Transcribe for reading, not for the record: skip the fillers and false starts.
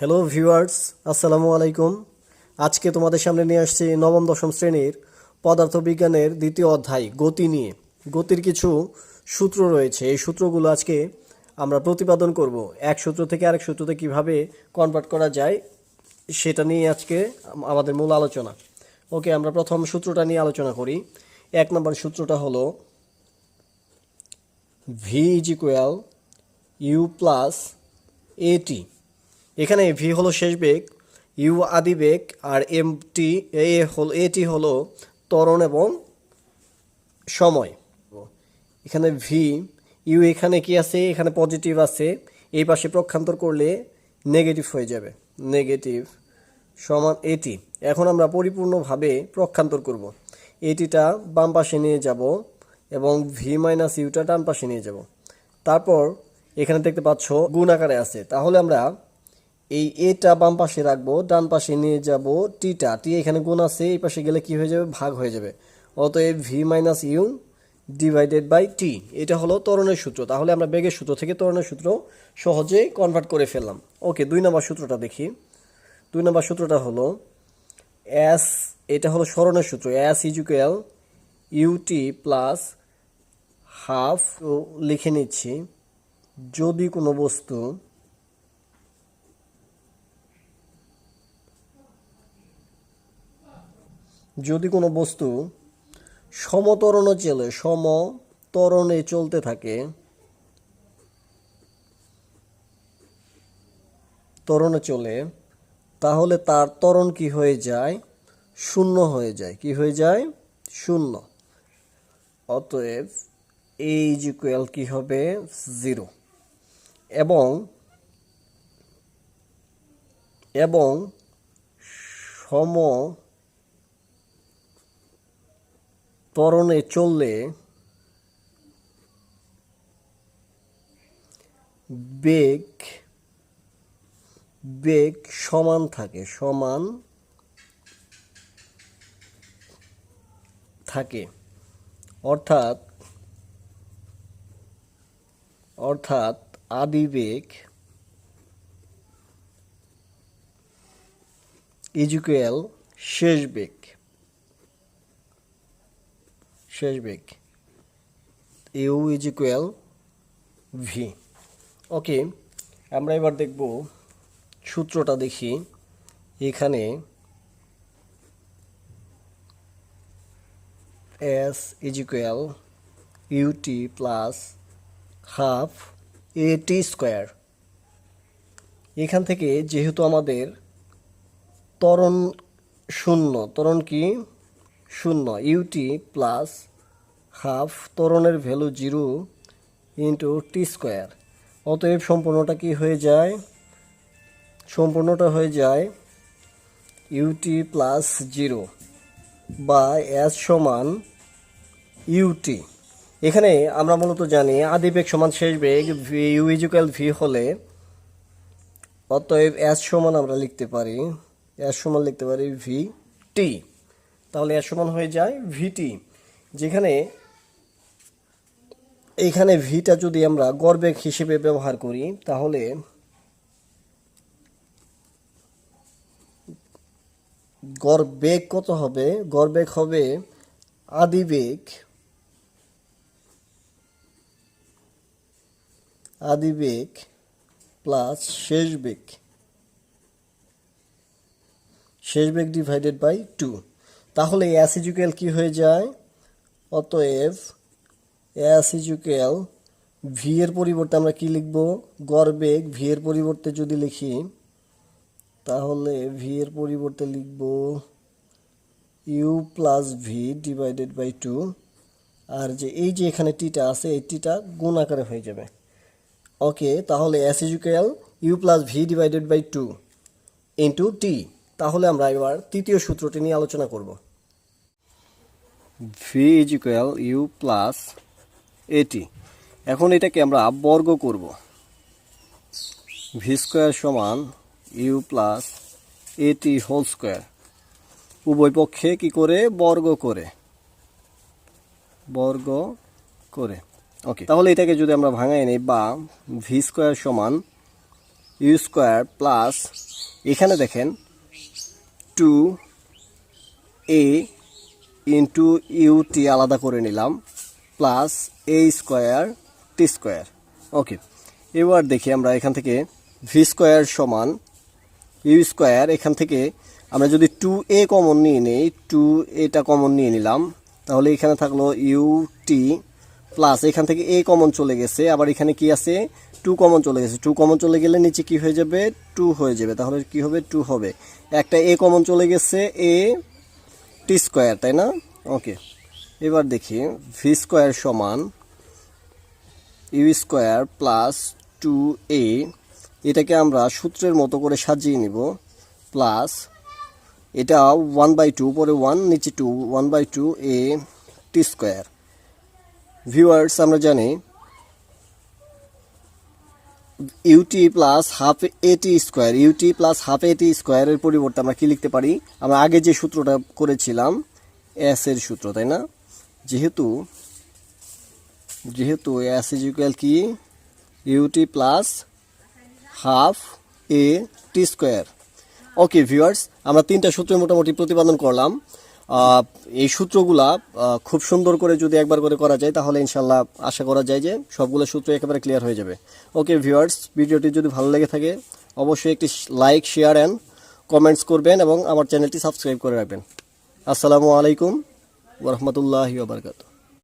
Hello viewers, আসসালামু আলাইকুম। আজকে তোমাদের সামনে নিয়ে আসছি নবম-দশম শ্রেণীর পদার্থবিজ্ঞানের দ্বিতীয় অধ্যায় গতি নিয়ে। গতির কিছু সূত্র রয়েছে, এই সূত্রগুলো আজকে আমরা প্রতিপাদন করব। এক সূত্র থেকে আরেক সূত্রতে কিভাবে কনভার্ট করা যায় সেটা নিয়ে আজকে আমাদের মূল আলোচনা। ওকে, আমরা প্রথম সূত্রটা নিয়ে আলোচনা করি। 1 নম্বর সূত্রটা হলো v is equal you plus at. এখানে ভি হলো শেষ বেগ, ইউ আদি বেগ, আর এটি হলো ত্বরণ এবং সময়। এখানে ভি ইউ এখানে কি আছে, এখানে পজিটিভ আছে, এই পাশে প্রক্ষান্তর করলে নেগেটিভ হয়ে যাবে, নেগেটিভ সমান এটি। এখন আমরা পরিপূর্ণভাবে প্রক্ষান্তর করব। এটিটা বাম পাশে নিয়ে যাব এবং ভি মাইনাস ইউটা ডান পাশে নিয়ে যাব। তারপর এখানে দেখতে পাচ্ছ গুণ আকারে আছে, তাহলে আমরা এই এটা বাম পাশে রাখবো, ডান পাশে নিয়ে যাব টিটা, টি এখানে গুণ আছে, এই পাশে গেলে কি হয়ে যাবে, ভাগ হয়ে যাবে। অতএব V minus U divided by T, এটা হলো ত্বরণের সূত্র। তাহলে আমরা বেগের সূত্র থেকে ত্বরণের সূত্র সহজে কনভার্ট করে ফেললাম। ওকে, 2 নম্বর সূত্রটা দেখি। 2 নম্বর সূত্রটা হলো এস, এটা হলো সরণের সূত্র। S is equal UT plus half, লিখে নিচ্ছি, যদি কোনো বস্তু সমত্বরণে চলতে থাকে, ত্বরণে চলে, তাহলে তার ত্বরণ কি হয়ে যায়, শূন্য হয়ে যায়। কি হয়ে যায়, শূন্য। অতএব এ ইজ ইকুয়াল কি হবে, 0। এবং ত্বরণে চললে বেগ সমান থাকে, অর্থাৎ আদিবেগ ইজ ইকুয়াল শেষ বেগ, U is equal V. Okay, আমরা এবার দেখব সূত্রটা দেখি। এখানে S is equal UT plus half A T square. এখান থেকে যেহেতু আমাদের ত্বরণ শূন্য, ত্বরণ কি শূন্য, ইউটি প্লাস হাফ, ত্বরণের ভ্যালু 0 ইন্টু টি স্কোয়ার। অতএব সম্পূর্ণটা হয়ে যায় ইউটি প্লাস 0 বা এস সমান ইউটি। এখানে আমরা মূলত জানি আদিবেগ সমান শেষ বেগ, ইউ ইজ ইকুয়াল ভি হলে, অতএব এস সমান আমরা লিখতে পারি ভি টি। তাহলে এস সমান হয়ে যায় ভিটি, যেখানে এইখানে ভিটা যদি আমরা গড়বেগ হিসেবে ব্যবহার করি, তাহলে গড়বেগ কত হবে, গড়বেগ হবে আদিবেগ প্লাস শেষ বেগ ডিভাইডেড বাই 2। তাহলে এস ইজ ইকুয়াল কি হয়ে যায়, অতএব এস ইজ ইকুয়াল ভি এর পরিবর্তে আমরা কি লিখব, গড়বেগ। ভি এর পরিবর্তে যদি লিখি, তাহলে ভি এর পরিবর্তে লিখব u plus V divided by 2, আর এই যে এখানে টিটা আছে, এই টিটা গুণ আকারে হয়ে যাবে। ওকে, তাহলে S is equal you plus V divided by 2 into T. তাহলে আমরা এবার তৃতীয় সূত্রটি নিয়ে আলোচনা করব। V is equal you plus A T. এখন এটাকে আমরা বর্গ করব। ভি স্কোয়ার সমান U plus A T whole square, উভয় পক্ষে কি করে, বর্গ করে। ওকে, তাহলে এটাকে যদি আমরা ভাঙাই নিই, বা ভি স্কোয়ার সমান ইউ স্কোয়ার প্লাস এখানে দেখেন 2a ইন্টু ইউটি আলাদা করে নিলাম প্লাস এ স্কোয়ার টি স্কোয়ার। ওকে, এবার দেখি আমরা এখান থেকে ভি স্কোয়ার সমান ইউ স্কোয়ার, এখান থেকে আমরা যদি 2a কমন নিয়ে নিই, 2a কমন নিয়ে নিলাম, তাহলে এখানে থাকলো ইউটি প্লাস এখান থেকে a কমন চলে গেছে, আবার এখানে কি আছে 2 কমন চলে গেছে, 2 কমন চলে গেলে নিচে কি হয়ে যাবে 2 হয়ে যাবে, তাহলে কি হবে 2 হবে। একটা a কমন চলে গেছে a টি স্কোয়ার, তাই না? ওকে, এবার দেখি ভি স্কোয়ার সমান ইউ স্কোয়ার প্লাস 2a, এটাকে আমরা সূত্রের মতো করে সাজিয়ে নিব, প্লাস এটা 1/2 উপরে 1 নিচে 2, 1/2 a টি স্কোয়ার। ভিউয়ার্স, আমরা জানি ইউটি প্লাস হাফ এ টি স্কোয়ার, ইউটি প্লাস হাফ এ টি স্কোয়ারের পরিবর্তে আমরা কি লিখতে পারি? আমরা আগে যে সূত্রটা করেছিলাম এস এর সূত্র, তাই না? যেহেতু এস ইজ ইকুয়াল কি ইউটি প্লাস হাফ এ টি স্কোয়ার। ওকে ভিউয়ার্স, আমরা 3টা সূত্র মোটামুটি প্রতিপাদন করলাম। এই সূত্রগুলা খুব সুন্দর করে যদি একবার করে করা যায় তাহলে ইনশাল্লাহ আশা করা যায় যে সবগুলো সূত্র একেবারে ক্লিয়ার হয়ে যাবে। ওকে ভিউয়ার্স, ভিডিওটি যদি ভালো লেগে থাকে অবশ্যই একটি লাইক, শেয়ার অ্যান্ড কমেন্টস করবেন এবং আমার চ্যানেলটি সাবস্ক্রাইব করে রাখবেন। আসসালামু আলাইকুম ওয়া রাহমাতুল্লাহি ওয়া বারাকাতুহু।